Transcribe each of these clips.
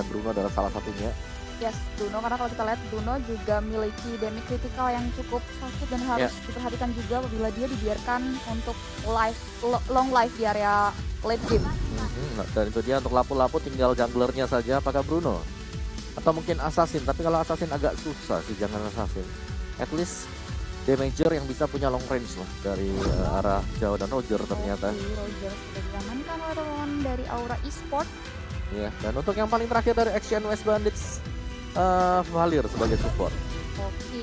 dan Bruno adalah salah satunya. Yes, Bruno, karena kalau kita lihat Bruno juga memiliki damage critical yang cukup sakit dan harus diperhatikan juga apabila dia dibiarkan untuk long life di area late game. Dan itu dia untuk lapu-lapu tinggal junglernya saja, apakah Bruno? Atau mungkin Assassin, tapi kalau Assassin agak susah sih, jangan Assassin. At least damager yang bisa punya long range lah dari arah jauh, dan Roger ternyata. Roger sudah diamankan oleh teman dari Aura Esport. Ya, dan untuk yang paling terakhir dari Action West Bandits, Valir sebagai support. Oke,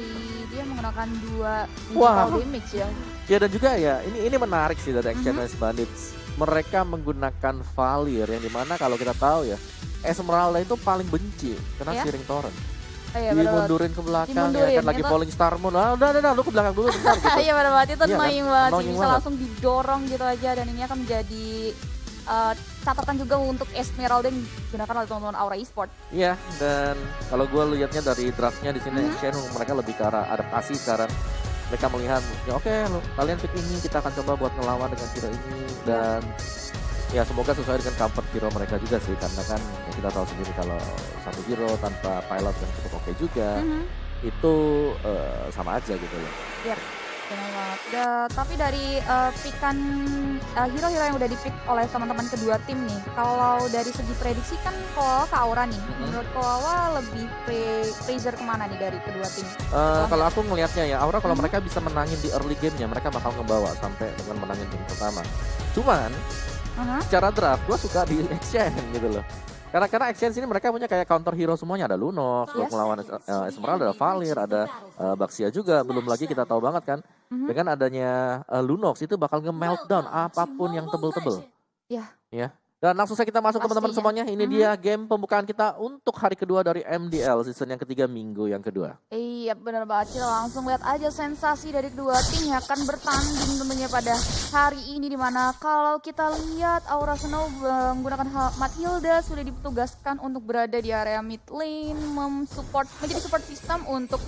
dia menggunakan 2 Wah. damage ya. Ya, dan juga ya ini menarik sih dari Action West Bandits. Mereka menggunakan Valir yang dimana kalau kita tahu ya, Esmeralda itu paling benci kena Searing Torrent. Iya, Dimundurin ke belakang ya kan, lagi Falling Star Moon. Udah lu ke belakang dulu bentar gitu. Iya, pada waktu itu annoying banget sih, bisa banget. langsung didorong gitu aja, dan ini akan menjadi catatan juga untuk Esmeralda yang digunakan oleh teman-teman Aura Esport. Iya, dan kalau gue lihatnya dari draftnya di sini Action mereka lebih ke arah adaptasi sekarang. Mereka melihat, ya oke, kalian pick ini, kita akan coba buat ngelawan dengan hero ini, dan ya semoga sesuai dengan comfort hero mereka juga sih, karena kan ya kita tahu sendiri kalau satu hero tanpa pilot yang cukup oke juga itu sama aja gitu loh. Iya, benar banget. Tapi dari pikan hero-hero yang udah di-pick oleh teman-teman kedua tim nih, kalau dari segi prediksi kan Koala ke Aura nih, menurut Koala lebih pressure kemana nih dari kedua tim? Kalau aku ngelihatnya ya, Aura kalau mereka bisa menangin di early game-nya, mereka bakal ngebawa sampai dengan menangin game pertama. Cuman secara draft gue suka di Action gitu loh. Karena Action sini mereka punya kayak counter hero semuanya, ada Lunox buat melawan Esmeralda, ada Valir, ada Baxia juga. Belum lagi kita tahu banget kan dengan adanya Lunox itu bakal nge-meltdown apapun yang tebel-tebel. Ya. Dan langsung saja kita masuk teman-teman semuanya. Ini dia game pembukaan kita untuk hari kedua dari MDL season yang ketiga, minggu yang kedua. Iya, benar banget. Kita langsung lihat aja sensasi dari kedua tim yang akan bertanding tentunya pada hari ini, dimana kalau kita lihat Aura Snow menggunakan Matilda sudah ditugaskan untuk berada di area mid lane, menjadi support system untuk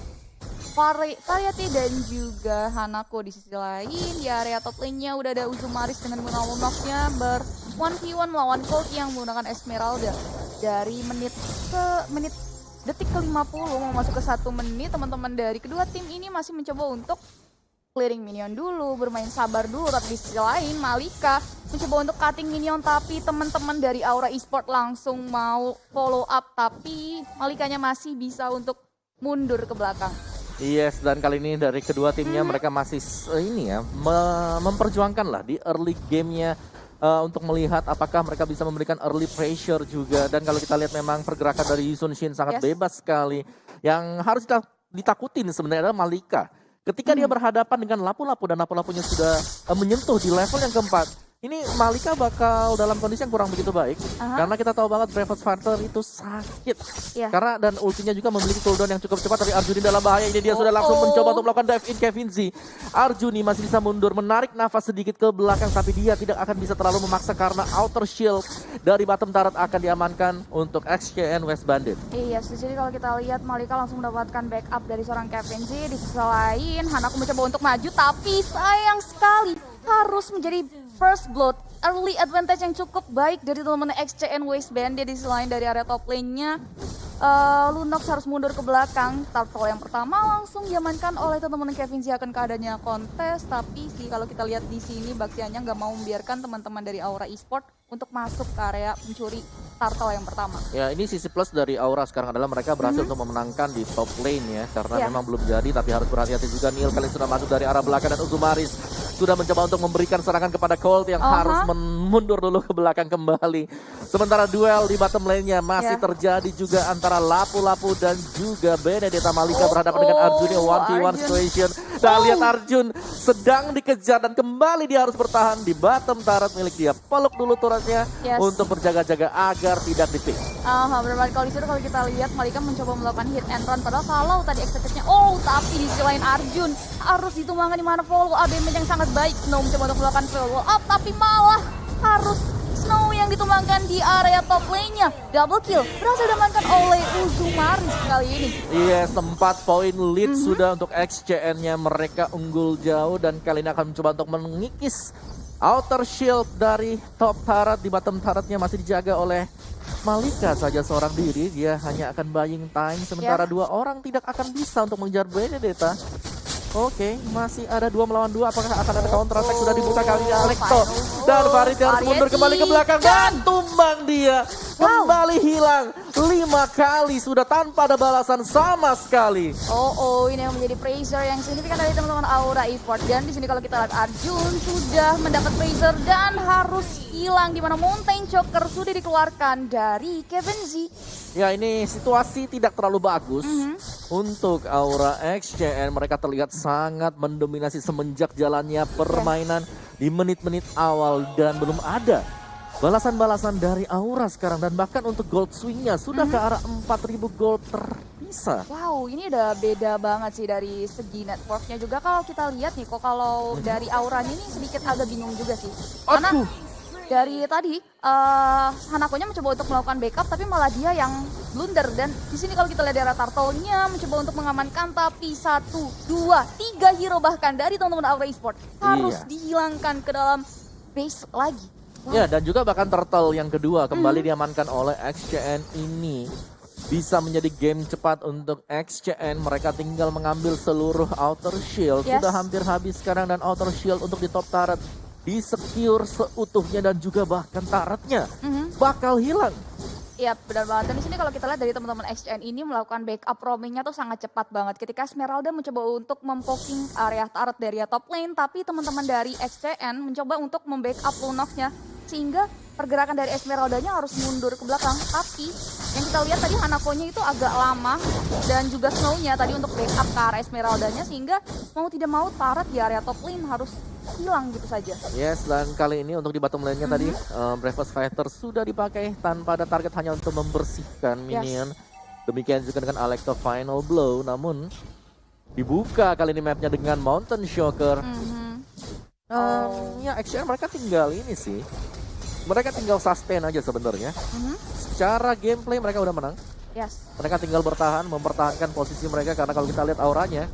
Variety dan juga Hanako. Di sisi lain di area top lane-nya udah ada Uzumaris dengan Lunox-nya 1v1 melawan Colt yang menggunakan Esmeralda. Dari detik ke-50 mau masuk ke 1 menit, teman-teman dari kedua tim ini masih mencoba untuk clearing minion dulu, bermain sabar dulu. Tapi di sisi lain Malika mencoba untuk cutting minion, tapi teman-teman dari Aura Esport langsung mau follow up, tapi Malikanya masih bisa untuk mundur ke belakang. Yes, dan kali ini dari kedua timnya mereka masih memperjuangkan lah di early game-nya untuk melihat apakah mereka bisa memberikan early pressure juga. Dan kalau kita lihat memang pergerakan dari Yusun Shin sangat bebas sekali. Yang harus ditakutin sebenarnya adalah Malika. Ketika dia berhadapan dengan lapu-lapu dan lapu-lapunya sudah menyentuh di level yang keempat, ini Malika bakal dalam kondisi yang kurang begitu baik. Karena kita tahu banget Brevet Fighter itu sakit. Karena dan ultinya juga memiliki cooldown yang cukup cepat. Tapi Arjuni dalam bahaya, ini dia sudah langsung mencoba untuk melakukan dive in Kevin Z. Arjuni masih bisa mundur, menarik nafas sedikit ke belakang, tapi dia tidak akan bisa terlalu memaksa karena outer shield dari bottom turret akan diamankan untuk XKN West Bandit. Iya, jadi kalau kita lihat Malika langsung mendapatkan backup dari seorang Kevin Z. Di sisi lain Hanako mencoba untuk maju, tapi sayang sekali harus menjadi first blood, early advantage yang cukup baik dari teman-teman XCN West Bandit. Di selain dari area top lane-nya, Lunox harus mundur ke belakang. Turtle yang pertama langsung diamankan oleh teman-teman Kevin Z akan keadaannya kontes. Tapi sih kalau kita lihat di sini Baxianya nggak mau membiarkan teman-teman dari Aura Esport untuk masuk ke area mencuri turtle yang pertama. Ya, ini sisi plus dari Aura sekarang adalah mereka berhasil untuk memenangkan di top lane ya. Karena memang belum jadi, tapi harus berhati-hati juga. Neil kalian sudah masuk dari arah belakang dan Uzumaris sudah mencoba untuk memberikan serangan kepada Colt yang harus mundur dulu ke belakang kembali. Sementara duel di bottom lane-nya masih terjadi juga antara Lapu-Lapu dan juga Benedetta Malika berhadapan dengan Arjun 1v1 situation. Dan lihat Arjun sedang dikejar dan kembali dia harus bertahan di bottom turret milik dia. Peluk dulu turretnya untuk berjaga-jaga agar tidak di-pick. Benar banget. Kalau di situ kalau kita lihat Malika mencoba melakukan hit and run, padahal kalau tadi eksekutifnya tapi di sisi lain Arjun harus ditumbangkan di mana follow up damage yang sangat baik. Snow mencoba untuk melakukan follow up, tapi malah harus Snow yang ditumbangkan di area top lane-nya. Double kill berhasil diamankan oleh Uzumaris kali ini. Yes, 4 poin lead sudah untuk XCN-nya. Mereka unggul jauh dan kali ini akan mencoba untuk mengikis Outer shield dari top turret di bottom turretnya masih dijaga oleh Malika saja seorang diri. Dia hanya akan buying time. Sementara dua orang tidak akan bisa untuk mengejar Benedetta. Oke, masih ada 2 melawan 2. Apakah akan ada counter attack? Sudah dibuka kali ini Alekto. Dan Varieté harus mundur kembali ke belakang. Dan tumbang dia. Kembali hilang 5 kali. Sudah tanpa ada balasan sama sekali. Ini yang menjadi pressure yang signifikan dari teman-teman Aura Esports. Dan di sini kalau kita lihat Arjun sudah mendapat pressure dan harus hilang. Di mana Mountain Choker sudah dikeluarkan dari Kevin Z. Ya, ini situasi tidak terlalu bagus untuk Aura XCN. Mereka terlihat sangat mendominasi semenjak jalannya permainan di menit-menit awal dan belum ada balasan-balasan dari Aura sekarang. Dan bahkan untuk gold swingnya sudah ke arah 4.000 gold terpisah. Wow, ini udah beda banget sih dari segi networknya juga. Kalau kita lihat nih kok kalau dari Auranya ini sedikit agak bingung juga sih. Karena dari tadi Hanakonya mencoba untuk melakukan backup tapi malah dia yang blunder. Dan di sini kalau kita lihat daerah Turtle-nya mencoba untuk mengamankan tapi 1, 2, 3 hero bahkan dari teman-teman Aura Esports harus dihilangkan ke dalam base lagi. Wow. Ya, dan juga bahkan Turtle yang kedua kembali diamankan oleh XCN ini. Bisa menjadi game cepat untuk XCN. Mereka tinggal mengambil seluruh outer shield. Sudah hampir habis sekarang dan outer shield untuk di top turret di-secure seutuhnya dan juga bahkan turretnya bakal hilang. Iya, benar banget. Dan di sini kalau kita lihat dari teman-teman XCN ini melakukan backup roamingnya tuh sangat cepat banget. Ketika Esmeralda mencoba untuk mempoking area turret dari top lane, tapi teman-teman dari XCN mencoba untuk membackup Lunox-nya sehingga pergerakan dari Esmeraldanya harus mundur ke belakang. Tapi yang kita lihat tadi Hanakonya itu agak lama dan juga Snow-nya tadi untuk backup ke arah Esmeraldanya sehingga mau tidak mau turret di area top lane harus hilang gitu saja. Yes, dan kali ini untuk di bottom lane-nya tadi Bravest Fighter sudah dipakai tanpa ada target, hanya untuk membersihkan minion. Demikian juga dengan Alekto Final Blow, namun dibuka kali ini mapnya dengan Mountain Shocker. Ya, XCN mereka tinggal ini sih. Mereka tinggal sustain aja sebenarnya. Secara gameplay mereka udah menang. Mereka tinggal bertahan, mempertahankan posisi mereka karena kalau kita lihat auranya,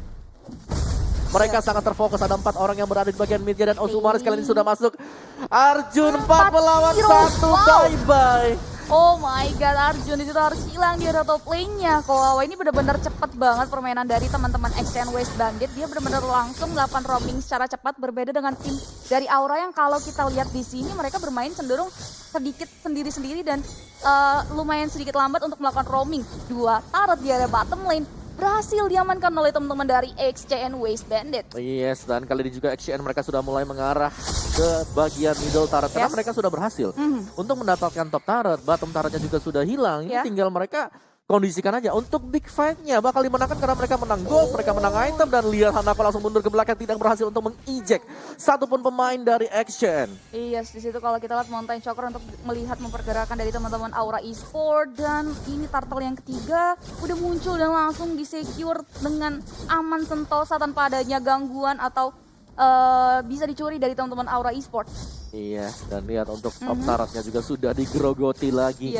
mereka sangat terfokus. Ada 4 orang yang berada di bagian midnya dan Osumaris kali ini sudah masuk. Arjun 4 melawan 1, bye-bye. Oh my god, Arjun disitu harus hilang di top lane-nya. Wah, ini benar-benar cepat banget permainan dari teman-teman XCN West Bandit. Dia benar-benar langsung melakukan roaming secara cepat, berbeda dengan tim dari Aura yang kalau kita lihat di sini mereka bermain cenderung sedikit sendiri-sendiri dan lumayan sedikit lambat untuk melakukan roaming. 2 turret di area bottom lane berhasil diamankan oleh teman-teman dari XCN West Bandit. Yes, dan kali ini juga XCN mereka sudah mulai mengarah ke bagian middle turret karena mereka sudah berhasil untuk mendapatkan top turret. Bottom turretnya juga sudah hilang. Ini tinggal mereka kondisikan aja untuk big fight-nya bakal dimenangkan karena mereka menang gold, mereka menang item, dan lihat Hanako langsung mundur ke belakang, tidak berhasil untuk mengeject satupun pemain dari XCN. Iya, di situ kalau kita lihat Mountain Choker untuk melihat mempergerakan dari teman-teman Aura Esports, dan ini turtle yang ketiga udah muncul dan langsung di-secure dengan aman sentosa tanpa adanya gangguan atau bisa dicuri dari teman-teman Aura Esports. Iya, dan lihat untuk top turretnya juga sudah digerogoti lagi.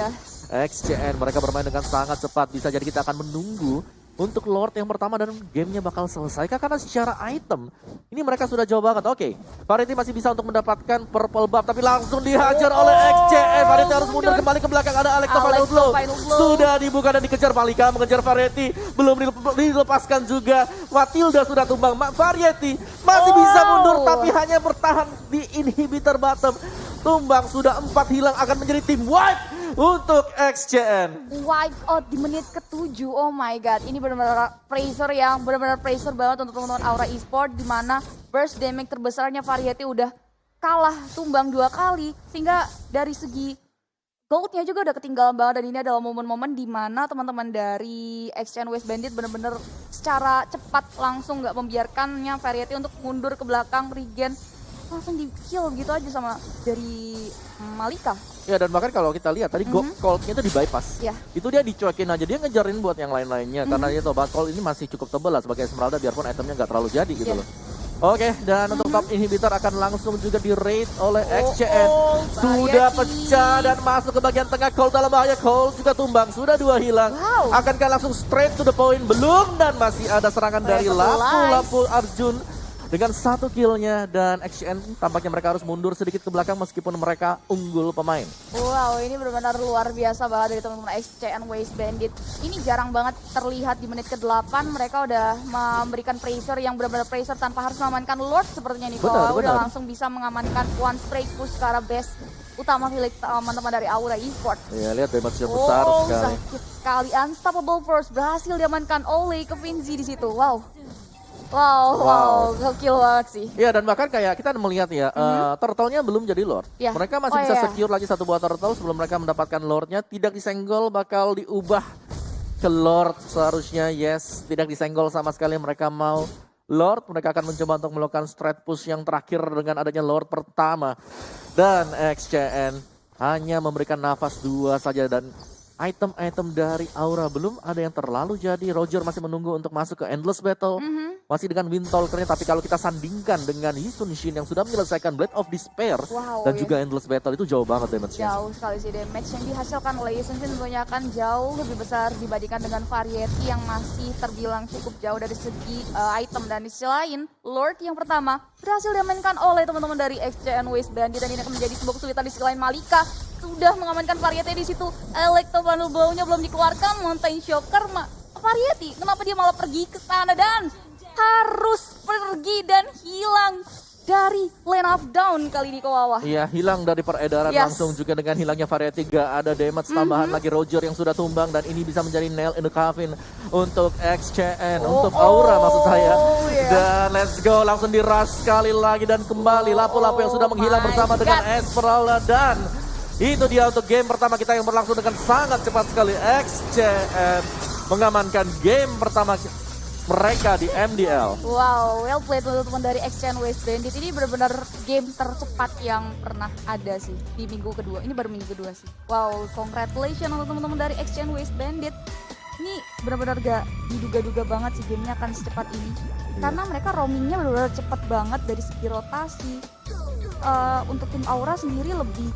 XCN mereka bermain dengan sangat cepat, bisa jadi kita akan menunggu untuk Lord yang pertama dan gamenya bakal selesai karena secara item ini mereka sudah jauh banget. Oke, Varieté masih bisa untuk mendapatkan purple buff tapi langsung dihajar oleh XCN. Varieté harus mundur kembali ke belakang, ada Alekto Final Blow. Sudah dibuka dan dikejar, Malika mengejar Varieté, belum dilepaskan juga. Matilda sudah tumbang, Varieté masih bisa mundur tapi hanya bertahan di inhibitor bottom. Tumbang sudah 4 hilang, akan menjadi tim wipe untuk XCN. Wipe out di menit ke-7, oh my god. Ini benar-benar pressure yang benar-benar pressure banget untuk teman-teman Aura Esports, di mana burst damage terbesarnya Varieté udah kalah tumbang 2 kali. Sehingga dari segi goldnya juga udah ketinggalan banget, dan ini adalah momen-momen di mana teman-teman dari XCN West Bandit benar-benar secara cepat langsung nggak membiarkannya Varieté untuk mundur ke belakang, regen, langsung di kill gitu aja sama dari Malika. Ya, dan bahkan kalau kita lihat tadi Cold-nya itu di bypass. Itu dia dicuekin aja, dia ngejarin buat yang lain-lainnya karena dia tahu Cold ini masih cukup tebal lah sebagai Esmeralda biarpun itemnya nggak terlalu jadi gitu loh. Oke, dan untuk top inhibitor akan langsung juga di raid oleh XCN. Sudah pecah dan masuk ke bagian tengah. Cold dalam bahaya, Cold juga tumbang, sudah 2 hilang. Akankah langsung straight to the point? Belum, dan masih ada serangan dari Lapu Arjun. dengan 1 killnya dan XCN tampaknya mereka harus mundur sedikit ke belakang meskipun mereka unggul pemain. Wow, ini benar-benar luar biasa banget dari teman-teman XCN Waste Bandit. Ini jarang banget terlihat di menit ke-8 mereka udah memberikan pressure yang benar-benar pressure tanpa harus mengamankan Lord sepertinya nih. Kalau udah langsung bisa mengamankan one spray push ke arah base utama milik teman-teman dari Aura Esports. Iya, lihat damage yang besar sekali. Sakit sekali. Unstoppable Force berhasil diamankan oleh Kevin-Z di situ. Wow. Wow, gokil banget sih. Iya, dan bahkan kayak kita melihat ya, turtle-nya belum jadi Lord. Yeah. Mereka masih bisa secure lagi satu buah turtle sebelum mereka mendapatkan Lord-nya. Tidak disenggol, bakal diubah ke Lord seharusnya. Yes, tidak disenggol sama sekali, mereka mau Lord. Mereka akan mencoba untuk melakukan strat push yang terakhir dengan adanya Lord pertama. Dan XCN hanya memberikan nafas 2 saja dan item-item dari Aura belum ada yang terlalu jadi. Roger masih menunggu untuk masuk ke Endless Battle. Masih dengan Windtalker-nya, tapi kalau kita sandingkan dengan Yisun Shin yang sudah menyelesaikan Blade of Despair dan juga Endless Battle, itu jauh banget damage-nya. Jauh sekali sih damage yang dihasilkan oleh Yisun Shin tentunya akan jauh lebih besar dibandingkan dengan Variety yang masih terbilang cukup jauh dari segi item. Dan di sisi lain, Lord yang pertama berhasil diamankan oleh teman-teman dari XCN Waste Bandit dan ini akan menjadi sebuah kesulitan. Di sisi lain, Malika sudah mengamankan Variety di situ. Electro Bundle Blow-nya belum dikeluarkan. Mountain Shocker, Variety kenapa dia malah pergi ke sana dan harus pergi dan hilang dari lane of down kali ini ke bawah. Iya, hilang dari peredaran langsung juga dengan hilangnya Variety. Gak ada damage tambahan lagi Roger yang sudah tumbang dan ini bisa menjadi nail in the coffin untuk XCN, untuk Aura maksud saya. Dan let's go, langsung diras sekali lagi dan kembali lapu-lapu yang sudah menghilang bersama dengan Esmeralda. Dan itu dia untuk game pertama kita yang berlangsung dengan sangat cepat sekali. XCN mengamankan game pertama mereka di MDL. Wow, well played teman-teman dari XCN Waste Bandit. Ini benar-benar game tercepat yang pernah ada sih di minggu kedua. Ini baru minggu kedua sih. Wow, congratulations untuk teman-teman dari XCN Waste Bandit. Ini benar-benar gak diduga-duga banget sih gamenya akan secepat ini. Karena mereka roamingnya benar-benar cepat banget dari segi rotasi. Untuk tim Aura sendiri lebih